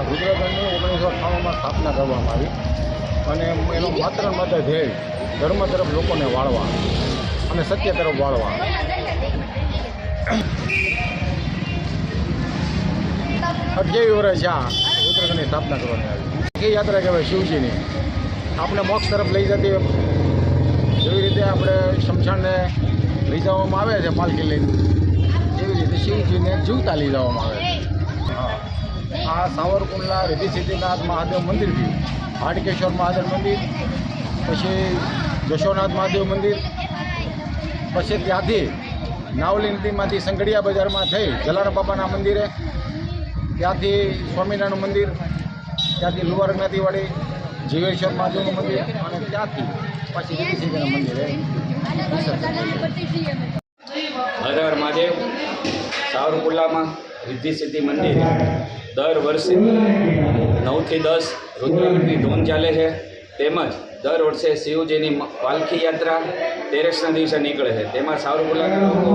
રુદ્રગઢની 1998માં સ્થાપના કરવામાં આવી અને એનો માત્ર ને માત્ર ધ્યેય ધર્મ તરફ લોકોને વાળવા અને સત્ય તરફ વાળવા. 28 વર્ષ આ રુદ્રગઢની સ્થાપના કરવાની આવી. એ યાત્રા કહેવાય શિવજીની. આપણે મોક્ષ તરફ લઈ જતી જેવી રીતે આપણે શમશાનને લઈ જવામાં આવે છે પાલખી લઈને, એવી રીતે શિવજીને જીવતા લઈ જવામાં આવે છે. આ સાવરકુંડલા રિદ્ધિ સિદ્ધિનાથ મહાદેવ મંદિર બી, હાડકેશ્વર મહાદેવ મંદિર, પછી જશોનાથ મહાદેવ મંદિર, પછી ત્યાંથી નાવલી નદીમાંથી સંગડિયા બજારમાં થઈ જલારામ બાપાના મંદિરે, ત્યાંથી સ્વામિનારાયણ મંદિર, ત્યાંથી લુવાર જ્ઞાતિવાડી જીવેશ્વર મહાદેવનું મંદિર અને ત્યાંથી પછી રિદ્ધિ સિદ્ધિના મંદિરે. હર હર મહાદેવ. સાવરકુંડલામાં રિદ્ધિ સિદ્ધિ મંદિરે દર વર્ષે 9 થી 10 રુદ્રગઢની ધૂન ચાલે છે. તેમજ દર વર્ષે શિવજીની પાલખી યાત્રા 13ના દિવસે નીકળે છે. તેમાં સાવરકુંડલાના લોકો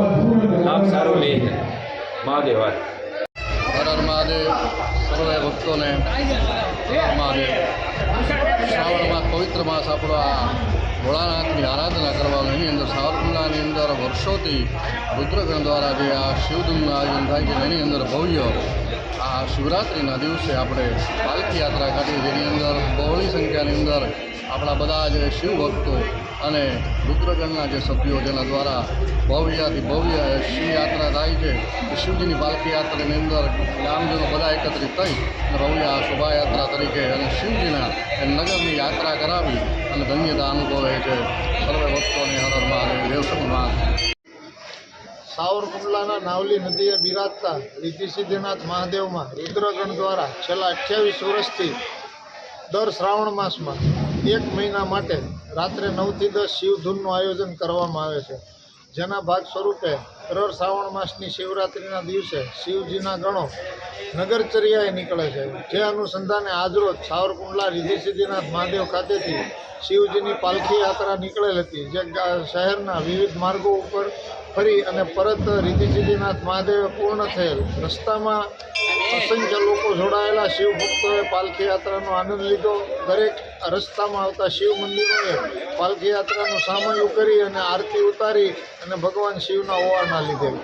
લાભ સારો લે છે. મહાદેવ. હર હર મહાદેવ. સર્વે ભક્તોને મહાદેવ. શ્રાવણમાં પવિત્ર માસ આપણો આ ભોળાનાથની આરાધના કરવાનું. એની અંદર સાવરકુંડલાની અંદર વર્ષોથી રુદ્રગણ દ્વારા જે આ શિવધૂનનું આયોજન થાય છે એની અંદર ભવ્ય આ શિવરાત્રિના દિવસે આપણે પાલખી યાત્રા કાઢીએ, જેની અંદર બહોળી સંખ્યાની અંદર આપણા બધા જે શિવભક્તો અને રુદ્રગણના જે સભ્યો જેના દ્વારા ભવ્યાથી ભવ્ય શિવયાત્રા થાય છે. શિવજીની પાલખી યાત્રાની અંદર ગામજનો બધા એકત્રિત થઈ ભવ્ય શોભાયાત્રા તરીકે અને શિવજીના નગરની યાત્રા કરાવી અને ધન્યતા અનુભવે છે. સર્વે ભક્તોને હર હર મહાદેવ. દેવસંગમાં સાવરકુંડલાના નાવલી નદીએ બિરાજતા રિદ્ધિ સિદ્ધિનાથ મહાદેવમાં રુદ્રગણ દ્વારા છેલ્લા 28 વર્ષથી દર શ્રાવણ માસમાં 1 મહિના માટે રાત્રે 9 થી 10 શિવધૂનનું આયોજન કરવામાં આવે છે. જેના ભાગ સ્વરૂપે દર શ્રાવણ માસની શિવરાત્રિના દિવસે શિવજીના ગણો નગરચર્યાએ નીકળે છે. જે અનુસંધાને આજરોજ સાવરકુંડલા રિદ્ધિ સિદ્ધિનાથ મહાદેવ ખાતેથી શિવજીની પાલખી યાત્રા નીકળેલ હતી, જે શહેરના વિવિધ માર્ગો ઉપર ફરી અને પરત રિદ્ધિ સિદ્ધિનાથ મહાદેવે પૂર્ણ થયેલ. રસ્તામાં અસંખ્ય લોકો જોડાયેલા શિવ ભક્તોએ પાલખી યાત્રાનો આનંદ લીધો. દરેક રસ્તામાં આવતા શિવ મંદિરોએ પાલખી યાત્રાનું સામયું કરી અને આરતી ઉતારી અને ભગવાન શિવના ઓવારણા લીધેલ.